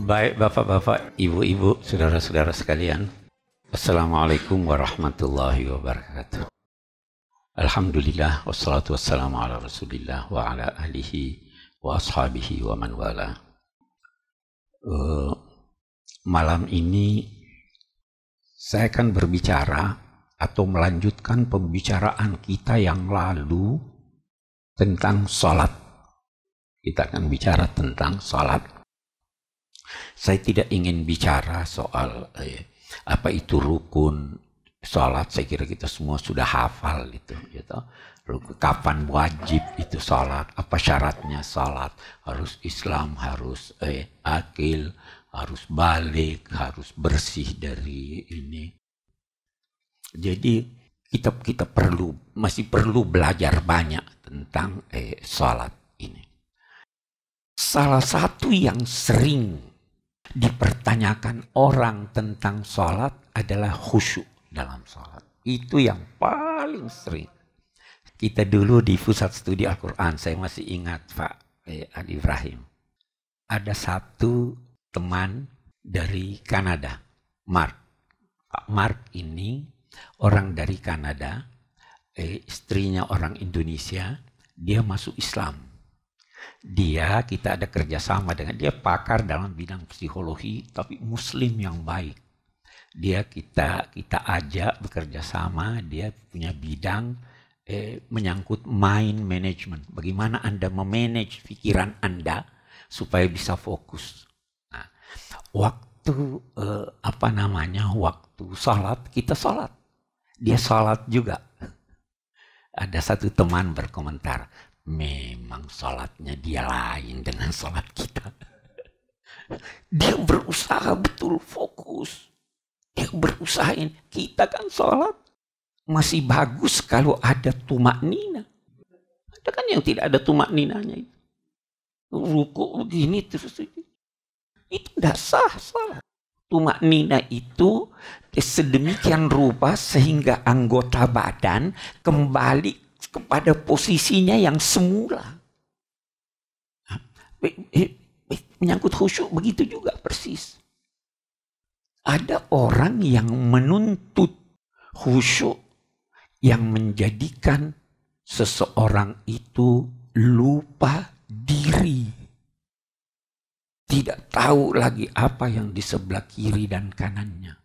Baik Bapak-Bapak, Ibu-Ibu, Saudara-saudara sekalian. Assalamualaikum warahmatullahi wabarakatuh. Alhamdulillah, wassalatu wassalamu ala rasulillah wa ala alihi wa ashabihi wa man wala. Malam ini saya akan berbicara atau melanjutkan pembicaraan kita yang lalu tentang sholat. Kita akan bicara tentang sholat. Saya tidak ingin bicara soal apa itu rukun sholat. Saya kira kita semua sudah hafal itu, gitu. Kapan wajib itu sholat, apa syaratnya sholat, harus Islam, harus akil, harus balik, harus bersih dari ini. Jadi kita masih perlu belajar banyak tentang sholat ini. Salah satu yang sering dipertanyakan orang tentang sholat adalah khusyuk dalam sholat. Itu yang paling sering. Kita dulu di pusat studi Al-Quran, saya masih ingat Pak Adi Ibrahim. Ada satu teman dari Kanada, Mark. Pak Mark ini orang dari Kanada, istrinya orang Indonesia, dia masuk Islam. Kita ada kerjasama dengan dia, pakar dalam bidang psikologi, tapi muslim yang baik. Kita ajak bekerja sama, dia punya bidang menyangkut mind management. Bagaimana Anda memanage pikiran Anda supaya bisa fokus. Nah, waktu waktu sholat, kita sholat. Dia sholat juga. Ada satu teman berkomentar, memang sholatnya dia lain dengan sholat kita. Dia berusaha betul fokus. Dia berusahain. Kita kan sholat masih bagus kalau ada tumak nina. Ada kan yang tidak ada tumak ninanya itu. Ruku begini terus. Itu tidak sah sholat. Tumak nina itu sedemikian rupa sehingga anggota badan kembali kepada posisinya yang semula. Menyangkut khusyuk begitu juga persis. Ada orang yang menuntut khusyuk yang menjadikan seseorang itu lupa diri. Tidak tahu lagi apa yang di sebelah kiri dan kanannya.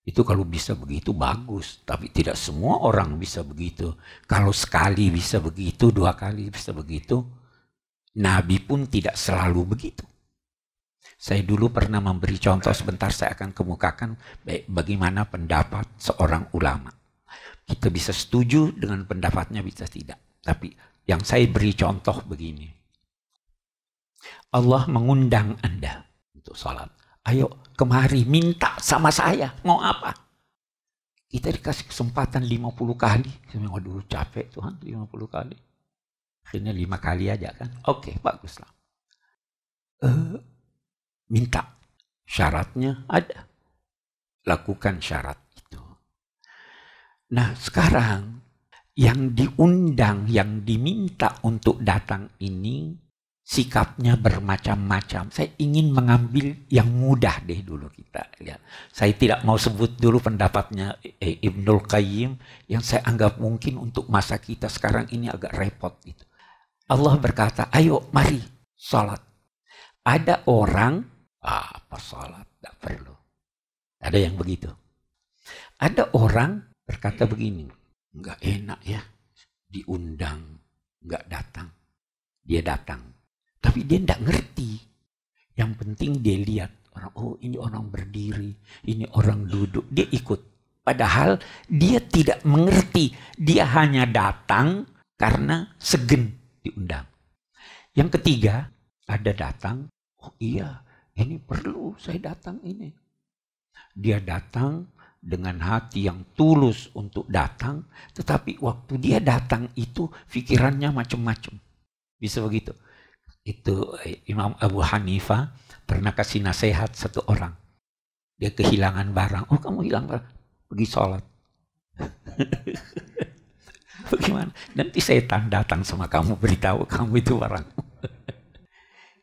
Itu kalau bisa begitu bagus, tapi tidak semua orang bisa begitu. Kalau sekali bisa begitu, 2 kali bisa begitu, Nabi pun tidak selalu begitu. Saya dulu pernah memberi contoh, sebentar saya akan kemukakan bagaimana pendapat seorang ulama. Kita bisa setuju dengan pendapatnya, bisa tidak. Tapi yang saya beri contoh begini. Allah mengundang Anda untuk sholat. Ayo kemari minta sama saya, mau apa? Kita dikasih kesempatan 50 kali. Waduh capek Tuhan 50 kali. Akhirnya 5 kali aja kan. Oke, baguslah. Minta. Syaratnya ada. Lakukan syarat itu. Nah sekarang yang diundang, yang diminta untuk datang ini sikapnya bermacam-macam. Saya ingin mengambil yang mudah deh dulu kita lihat. Saya tidak mau sebut dulu pendapatnya Ibnul Qayyim yang saya anggap mungkin untuk masa kita sekarang ini agak repot gitu. Allah berkata, ayo mari sholat. Ada orang, apa sholat? Tidak perlu. Ada yang begitu. Ada orang berkata begini, enggak enak ya, diundang, enggak datang. Dia datang. Tapi dia tidak ngerti. Yang penting dia lihat orang, oh ini orang berdiri, ini orang duduk, dia ikut. Padahal dia tidak mengerti, dia hanya datang karena segen diundang. Yang ketiga, ada datang, oh iya ini perlu saya datang ini. Dia datang dengan hati yang tulus untuk datang, tetapi waktu dia datang itu pikirannya macam-macam. Bisa begitu. Itu Imam Abu Hanifah pernah kasih nasihat satu orang. Dia kehilangan barang. Oh kamu hilang barang. Pergi sholat. Bagaimana? Nanti setan datang sama kamu beritahu kamu itu barang.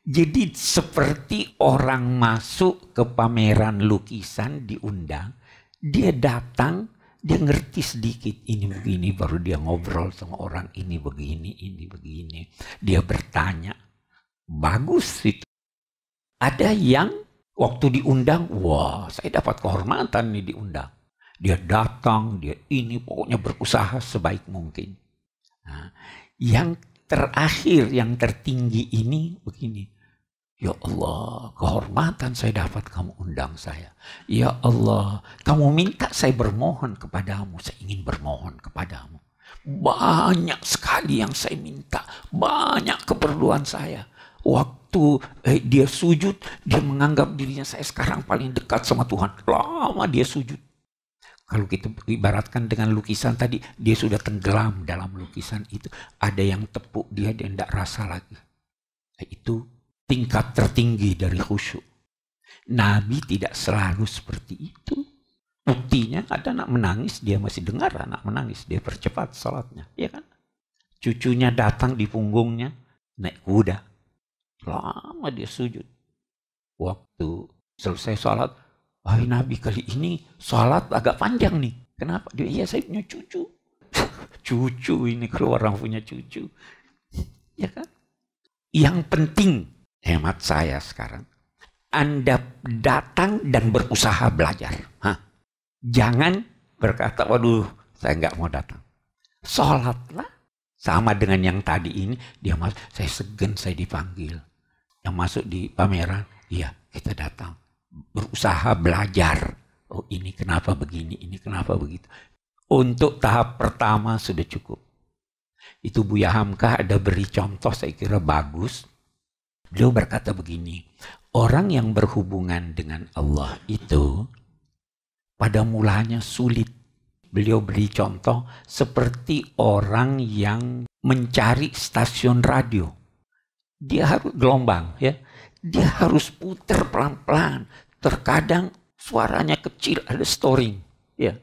Jadi seperti orang masuk ke pameran lukisan diundang, dia datang, dia ngerti sedikit ini begini, baru dia ngobrol sama orang ini begini. Dia bertanya, bagus itu. Ada yang waktu diundang, wah saya dapat kehormatan nih diundang. Dia datang, dia ini pokoknya berusaha sebaik mungkin. Nah, yang terakhir, yang tertinggi ini begini. Ya Allah, kehormatan saya dapat kamu undang saya. Ya Allah, kamu minta saya bermohon kepadamu. Saya ingin bermohon kepadamu. Banyak sekali yang saya minta. Banyak keperluan saya. Waktu dia sujud, dia menganggap dirinya saya sekarang paling dekat sama Tuhan. Lama dia sujud. Kalau kita ibaratkan dengan lukisan tadi, dia sudah tenggelam dalam lukisan itu. Ada yang tepuk dia tidak rasa lagi. Itu tingkat tertinggi dari khusyuk. Nabi tidak selalu seperti itu. Buktinya ada anak menangis, dia masih dengar anak menangis, dia percepat salatnya, ya kan? Cucunya datang di punggungnya, naik kuda. Lama dia sujud. Waktu selesai salat, wahai Nabi kali ini salat agak panjang nih. Kenapa? Dia, iya saya punya cucu. Cucu ini kalau orang punya cucu. Ya kan? Yang penting, hemat saya sekarang, Anda datang dan berusaha belajar. Jangan berkata, waduh saya nggak mau datang. Sholatlah. Sama dengan yang tadi ini, dia masuk, saya segan saya dipanggil. Yang masuk di pameran, iya kita datang. Berusaha belajar. Oh ini kenapa begini, ini kenapa begitu. Untuk tahap pertama sudah cukup. Itu Buya Hamka ada beri contoh saya kira bagus. Beliau berkata begini, orang yang berhubungan dengan Allah itu pada mulanya sulit. Beliau beri contoh seperti orang yang mencari stasiun radio. Dia harus gelombang, ya. Dia harus putar pelan-pelan. Terkadang suaranya kecil, ada storing, ya.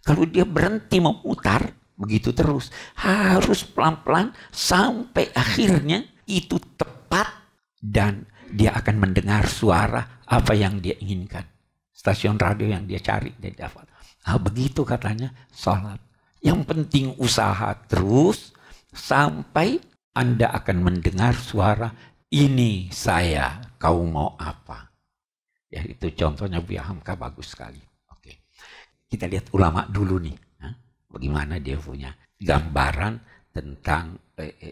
Kalau dia berhenti memutar, begitu terus. Harus pelan-pelan sampai akhirnya itu tepat. Dan dia akan mendengar suara apa yang dia inginkan. Stasiun radio yang dia cari, dia dapat. Nah, begitu katanya sholat. Yang penting usaha terus sampai Anda akan mendengar suara, ini saya, kau mau apa? Ya itu contohnya Buya Hamka bagus sekali. Oke. Kita lihat ulama dulu nih. Bagaimana dia punya gambaran tentang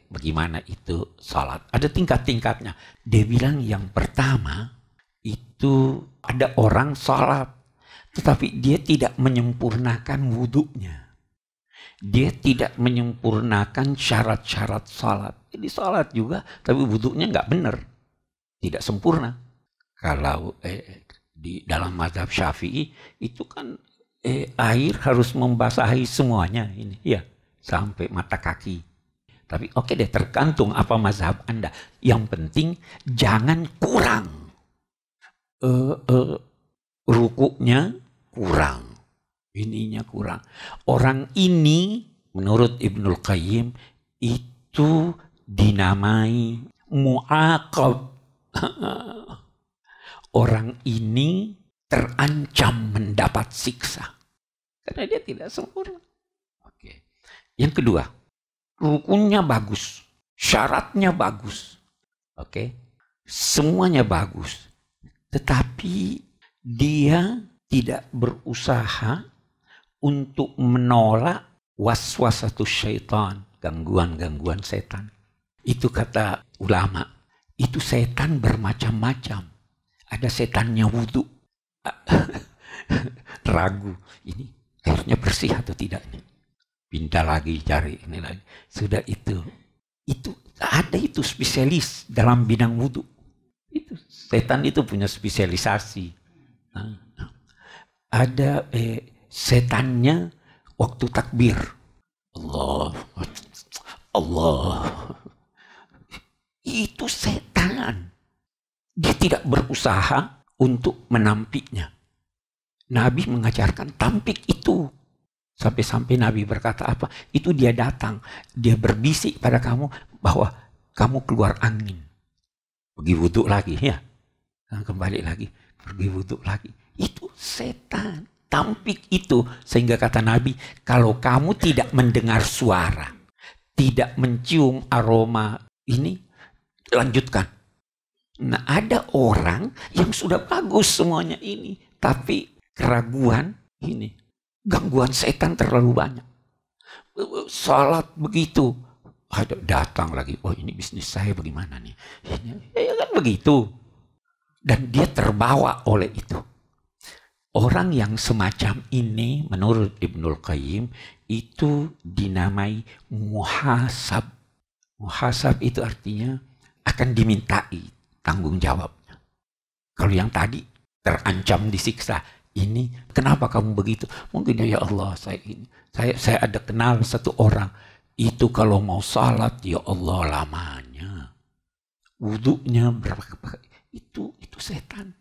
bagaimana itu salat. Ada tingkat-tingkatnya. Dia bilang yang pertama itu ada orang salat, tetapi dia tidak menyempurnakan wudhunya. Dia tidak menyempurnakan syarat-syarat salat. Jadi salat juga, tapi wudhunya nggak benar. Tidak sempurna. Kalau di dalam mazhab Syafi'i itu kan air harus membasahi semuanya ini, ya. Sampai mata kaki. Tapi oke deh, tergantung apa mazhab Anda. Yang penting jangan kurang. Rukuknya kurang. Ininya kurang. Orang ini menurut Ibnul Qayyim itu dinamai mu'aqab. Orang ini terancam mendapat siksa. Karena dia tidak sempurna. Yang kedua, rukunnya bagus, syaratnya bagus, semuanya bagus, tetapi dia tidak berusaha untuk menolak waswasatus syaitan, gangguan-gangguan setan. Itu kata ulama, itu setan bermacam-macam. Ada setannya wudhu, ragu, ini airnya bersih atau tidak nih. Pindah lagi cari ini lagi. Sudah itu ada itu spesialis dalam bidang wudhu. Itu setan itu punya spesialisasi. Ada setannya waktu takbir. Allah. Itu setan. Dia tidak berusaha untuk menampiknya. Nabi mengajarkan tampik itu. Sampai-sampai Nabi berkata apa? Itu dia datang. Dia berbisik pada kamu bahwa kamu keluar angin. pergi wudhu lagi ya. Kembali lagi, pergi wudhu lagi. Itu setan. Tampik itu. Sehingga kata Nabi, kalau kamu tidak mendengar suara, tidak mencium aroma ini, lanjutkan. Nah, ada orang yang sudah bagus semuanya ini, tapi keraguan ini, gangguan setan terlalu banyak. Salat begitu, ada datang lagi, oh ini bisnis saya bagaimana nih? Ya kan begitu. Dan dia terbawa oleh itu. Orang yang semacam ini menurut Ibnul Qayyim itu dinamai muhasab. Muhasab itu artinya akan dimintai tanggung jawabnya. Kalau yang tadi terancam disiksa, ini kenapa kamu begitu? Mungkin ya Allah saya ada kenal satu orang itu kalau mau salat ya Allah lamanya. Wudunya berapa itu setan.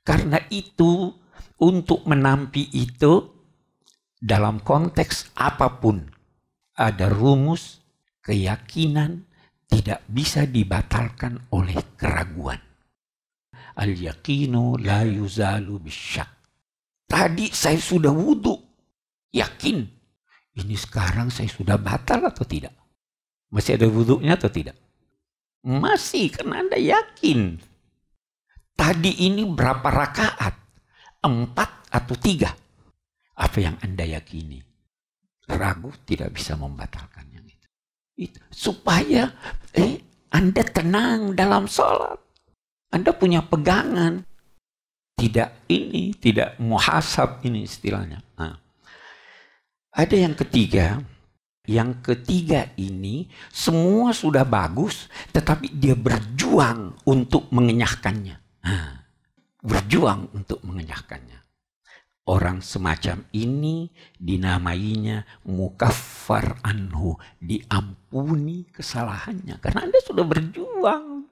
Karena itu untuk menampi itu dalam konteks apapun ada rumus keyakinan tidak bisa dibatalkan oleh keraguan. Al-yaqinu la yuzalu bisyak. Tadi saya sudah wudu, yakin. Ini sekarang saya sudah batal atau tidak? Masih ada wudunya atau tidak? Masih, karena Anda yakin. Tadi ini berapa rakaat? 4 atau 3? Apa yang Anda yakini? Ragu tidak bisa membatalkan yang itu. Supaya Anda tenang dalam sholat. Anda punya pegangan. Tidak muhasab ini istilahnya. Nah, ada yang ketiga. Yang ketiga ini semua sudah bagus, tetapi dia berjuang untuk mengenyahkannya. Nah, berjuang untuk mengenyahkannya. Orang semacam ini dinamainya mukaffar anhu, diampuni kesalahannya. Karena Anda sudah berjuang.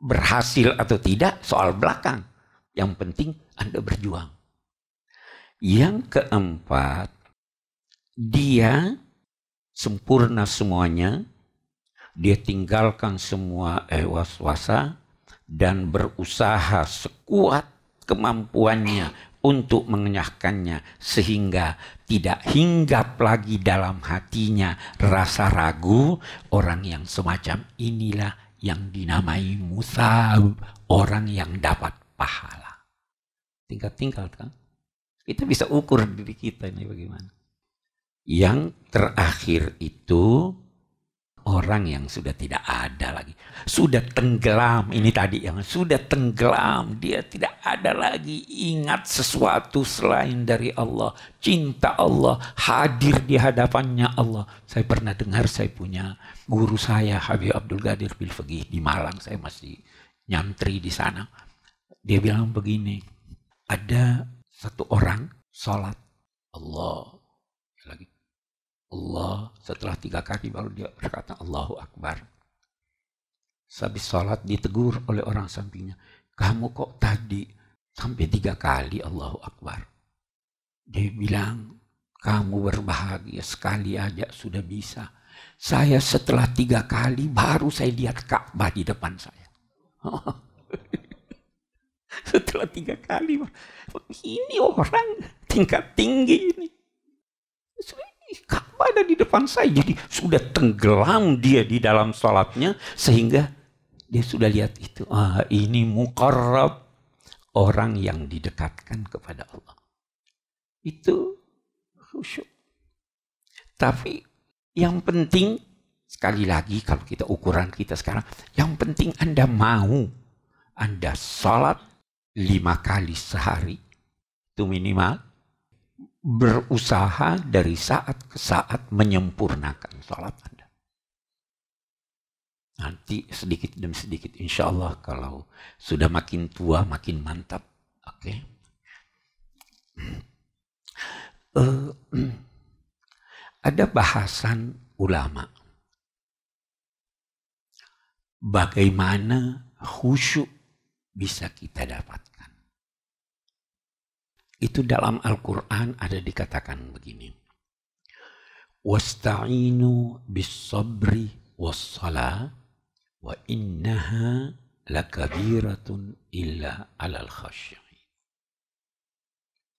Berhasil atau tidak soal belakang. Yang penting Anda berjuang. Yang keempat, dia sempurna semuanya. Dia tinggalkan semua waswasa dan berusaha sekuat kemampuannya untuk mengenyahkannya sehingga tidak hinggap lagi dalam hatinya rasa ragu. Orang yang semacam inilah yang dinamai musab, orang yang dapat pahala. Tinggal kan? Kita bisa ukur diri kita ini bagaimana. Yang terakhir itu orang yang sudah tidak ada lagi. Sudah tenggelam. Ini tadi yang sudah tenggelam. Dia tidak ada lagi ingat sesuatu selain dari Allah. Cinta Allah. Hadir di hadapannya Allah. Saya pernah dengar, saya punya guru saya Habib Abdul Qadir Bilfaqih di Malang. Saya masih nyantri di sana. Dia bilang begini. Ada satu orang sholat. Allah. Lagi. Allah, setelah 3 kali baru dia berkata Allahu Akbar. Habis sholat ditegur oleh orang sampingnya. Kamu kok tadi sampai 3 kali Allahu Akbar? Dia bilang, kamu berbahagia sekali aja sudah bisa. Saya setelah 3 kali baru saya lihat Ka'bah di depan saya. Setelah 3 kali. Ini orang tingkat tinggi ini. Ka'bah ada di depan saya. Jadi sudah tenggelam dia di dalam sholatnya. Sehingga dia sudah lihat itu. Ini muqarrab. Orang yang didekatkan kepada Allah. Itu khusyuk. Tapi yang penting. Sekali lagi kalau kita ukuran kita sekarang. Yang penting Anda mau. Anda sholat 5 kali sehari. Itu minimal. Berusaha dari saat ke saat menyempurnakan sholat Anda. Nanti sedikit demi sedikit insya Allah kalau sudah makin tua makin mantap. Oke. Ada bahasan ulama. Bagaimana khusyuk bisa kita dapatkan. Itu dalam Al-Quran ada dikatakan begini. Wasta'inu bis-sabri was-salah wa innaha lakabiratun illa 'alal khasyi'in.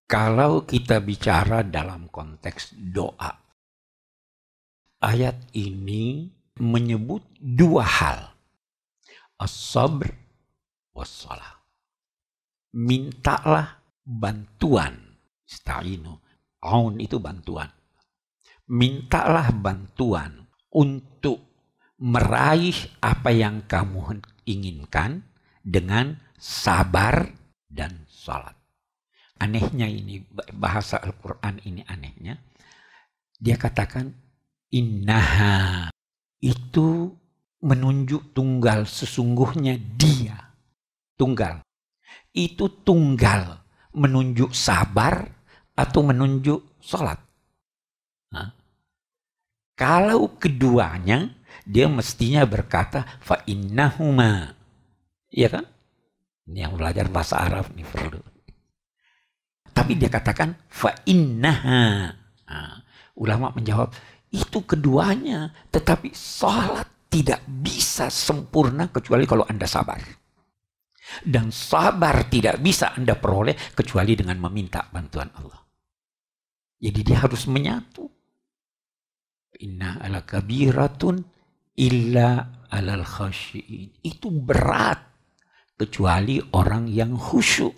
Kalau kita bicara dalam konteks doa, ayat ini menyebut dua hal. As-sabr was-salah. Mintalah bantuan. Ista'inu. Aun itu bantuan. Mintalah bantuan untuk meraih apa yang kamu inginkan dengan sabar dan salat. Anehnya ini, bahasa Al-Quran ini anehnya. Dia katakan, innaha, itu menunjuk tunggal, sesungguhnya dia. Tunggal. Itu tunggal menunjuk sabar atau menunjuk salat. Kalau keduanya, dia mestinya berkata fa innahuma. Iya kan? Ini yang belajar bahasa Arab nih perlu. Tapi dia katakan fa innaha. Ulama menjawab, itu keduanya, tetapi salat tidak bisa sempurna kecuali kalau Anda sabar. Dan sabar tidak bisa Anda peroleh kecuali dengan meminta bantuan Allah. Jadi dia harus menyatu. Inna ala kabiratun illa alal khasyi'in. Itu berat kecuali orang yang khusyuk.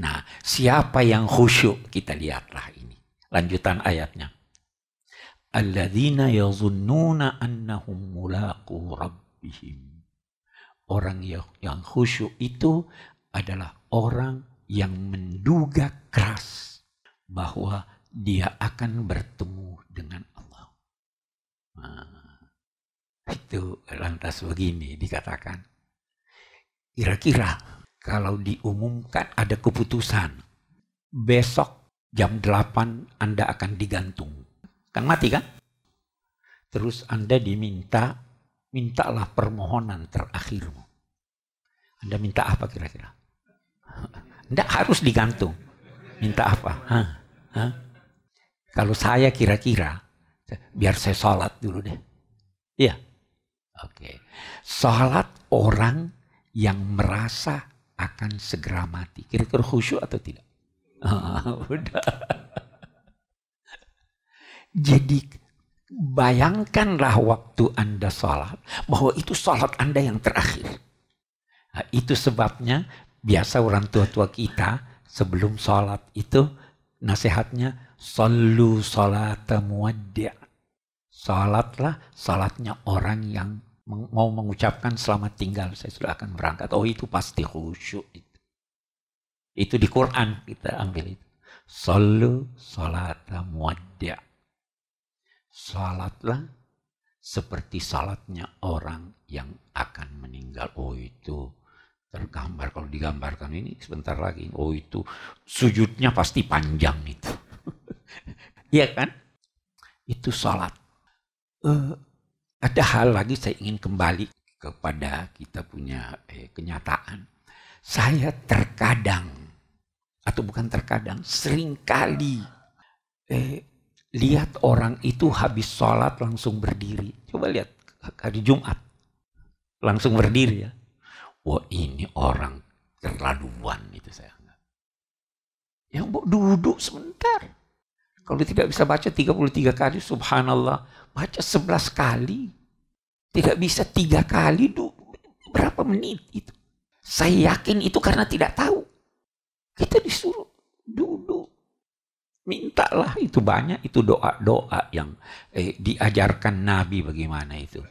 Nah, siapa yang khusyuk? Kita lihatlah ini. Lanjutan ayatnya. Alladzina yazunnuna annahum mulaqu rabbihim. Orang yang khusyuk itu adalah orang yang menduga keras bahwa dia akan bertemu dengan Allah. Itu lantas begini dikatakan. Kira-kira kalau diumumkan ada keputusan, besok jam 8 Anda akan digantung. Kan mati kan? Terus Anda mintalah permohonan terakhirmu. Anda minta apa kira-kira? Anda harus digantung. Minta apa? Kalau saya kira-kira, biar saya sholat dulu deh. Iya. Oke. Sholat orang yang merasa akan segera mati. Kira-kira khusyuk atau tidak? Udah. Jadi bayangkanlah waktu Anda sholat, bahwa itu sholat Anda yang terakhir. Nah, itu sebabnya biasa orang tua-tua kita sebelum sholat itu nasihatnya, sallu sholata muwaddi'. Sholatlah sholatnya orang yang mau mengucapkan selamat tinggal, saya sudah akan berangkat. Oh, itu pasti khusyuk. Itu di Quran kita ambil itu. Sallu sholata muwaddi'. Salatlah seperti salatnya orang yang akan meninggal. Oh, itu tergambar. Kalau digambarkan ini sebentar lagi. Oh, itu sujudnya pasti panjang itu. Iya kan? Itu salat. Ada hal lagi saya ingin kembali kepada kita punya kenyataan. Saya terkadang, atau bukan terkadang, seringkali lihat orang itu habis sholat langsung berdiri. Coba lihat hari Jumat. Langsung berdiri ya. Wah, ini orang terlaluan itu saya anggap. Yang duduk sebentar. Kalau tidak bisa baca 33 kali subhanallah, baca 11 kali. Tidak bisa 3 kali, berapa menit itu. Saya yakin itu karena tidak tahu. Kita disuruh duduk. Mintalah, itu banyak, itu doa-doa yang diajarkan Nabi bagaimana itu.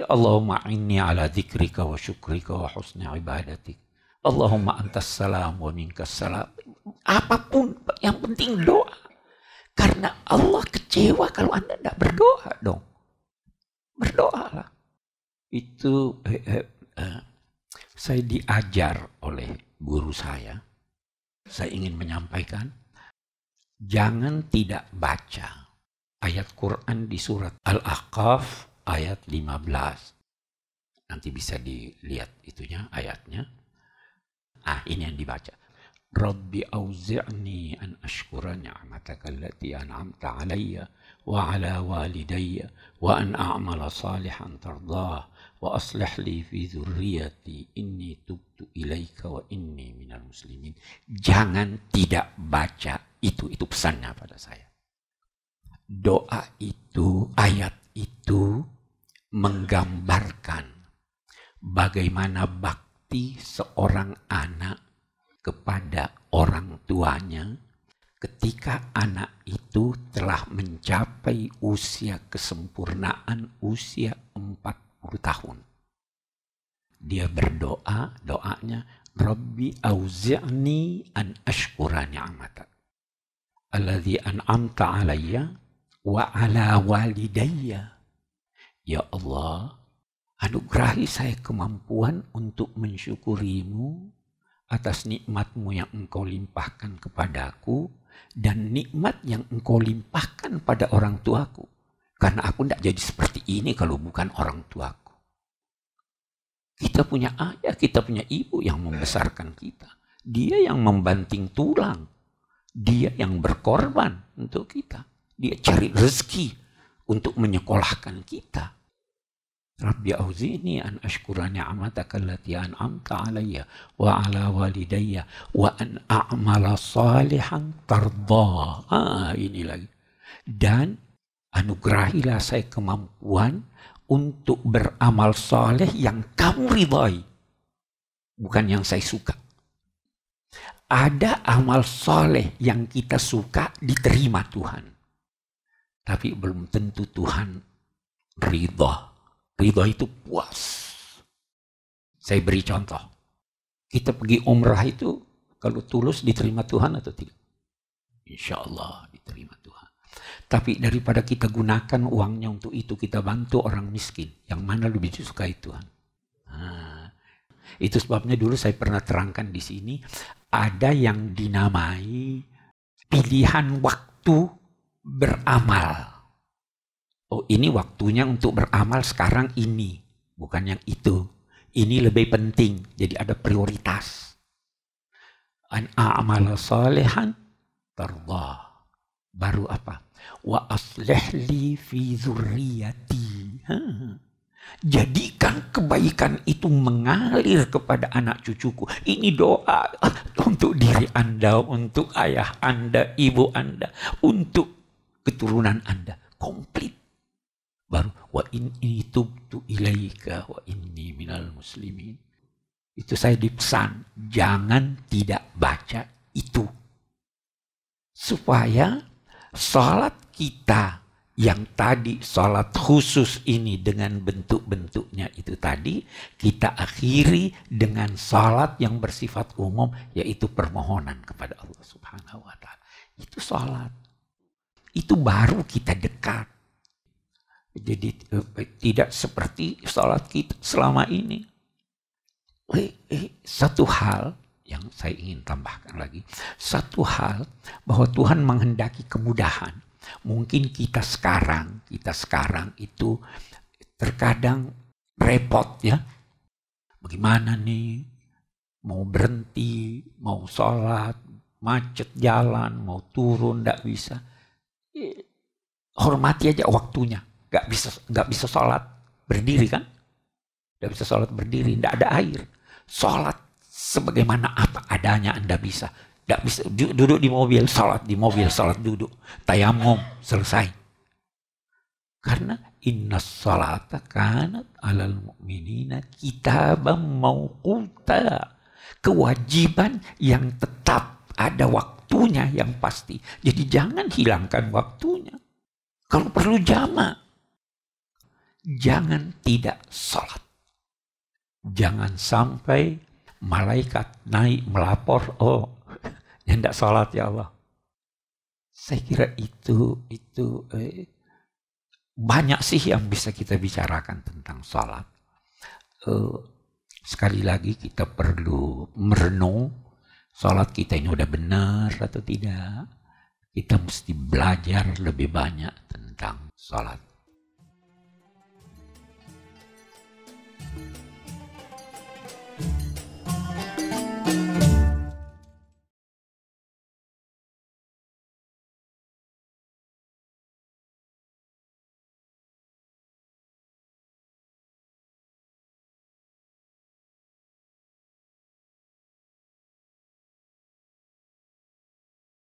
Allahumma inni ala dzikrika wa syukrika wa husni ibadatik. Allahumma antas salam wa minkas salam. Apapun, yang penting doa. Karena Allah kecewa kalau Anda tidak berdoa dong. Berdoalah. Itu saya diajar oleh guru saya. Saya ingin menyampaikan. Jangan tidak baca ayat Quran di surat Al-Ahqaf ayat 15. Nanti bisa dilihat itunya ayatnya. Ini yang dibaca. Rabbi auzi'ni an ashkura ni'mataka allati an'amta alayya wa ala walidayya wa an a'mala salihan tardah wa aslih li fi dzurriyyati inni tubtu ilaika wa inni minal muslimin. Jangan tidak baca itu pesannya pada saya. Doa itu, ayat itu menggambarkan bagaimana bakti seorang anak kepada orang tuanya ketika anak itu telah mencapai usia kesempurnaan usia 40 tahun. Dia berdoa, doanya Rabbi auzi'ni an ashkura ni'matak alladzi an'amta alayya wa ala walidayya. Ya Allah, anugerahi saya kemampuan untuk mensyukurimu atas nikmat-Mu yang Engkau limpahkan kepadaku dan nikmat yang Engkau limpahkan pada orang tuaku. Karena aku tidak jadi seperti ini kalau bukan orang tuaku. Kita punya ayah, kita punya ibu yang membesarkan kita. Dia yang membanting tulang. Dia yang berkorban untuk kita. Dia cari rezeki untuk menyekolahkan kita. Rabbi auzi'ni an ashkura ni'mataka allati an'amta alayya wa ala walidayya wa an a'mala salihan tardah. Ini lagi. Dan anugerahilah saya kemampuan untuk beramal saleh yang kamu ridhai. Bukan yang saya suka. Ada amal saleh yang kita suka diterima Tuhan. Tapi belum tentu Tuhan ridha. Ridha itu puas. Saya beri contoh. Kita pergi umrah itu kalau tulus diterima Tuhan atau tidak? Insya Allah diterima Tuhan. Tapi daripada kita gunakan uangnya untuk itu, kita bantu orang miskin. Yang mana lebih disukai Tuhan? Itu sebabnya dulu saya pernah terangkan di sini. Ada yang dinamai pilihan waktu beramal. Oh, ini waktunya untuk beramal sekarang ini, bukan yang itu. Ini lebih penting, jadi ada prioritas. An a'mala salihan tardah. Baru apa? Wa aslih li fi dzurriyyati. Jadikan kebaikan itu mengalir kepada anak cucuku. Ini doa untuk diri Anda, untuk ayah Anda, ibu Anda, untuk keturunan Anda. Komplit. Baru wa inni tubtu ilaika wa inni minal muslimin. Itu saya dipesan, jangan tidak baca itu. Supaya salat kita yang tadi salat khusus ini dengan bentuk-bentuknya itu tadi, kita akhiri dengan salat yang bersifat umum, yaitu permohonan kepada Allah Subhanahu wa Ta'ala. Itu salat. Itu baru kita dekat. Jadi tidak seperti salat kita selama ini. Satu hal yang saya ingin tambahkan lagi. Satu hal bahwa Tuhan menghendaki kemudahan. Mungkin kita sekarang itu terkadang repot ya. Bagaimana nih mau berhenti, mau sholat, macet jalan, mau turun, tidak bisa. Hormati aja waktunya. Gak bisa sholat berdiri kan? Gak bisa sholat berdiri, tidak ada air. Sholat sebagaimana apa adanya Anda bisa. Gak bisa duduk di mobil, sholat di mobil, sholat duduk. Tayamum, selesai. Karena inna sholata kanat alal mu'minina kitaban mauquta. Kewajiban yang tetap, ada waktunya yang pasti. Jadi jangan hilangkan waktunya. Kalau perlu jamak. Jangan tidak sholat. Jangan sampai malaikat naik melapor, oh, yang tidak sholat ya Allah. Saya kira itu banyak sih yang bisa kita bicarakan tentang sholat. Sekali lagi kita perlu merenung, sholat kita ini udah benar atau tidak. Kita mesti belajar lebih banyak tentang sholat.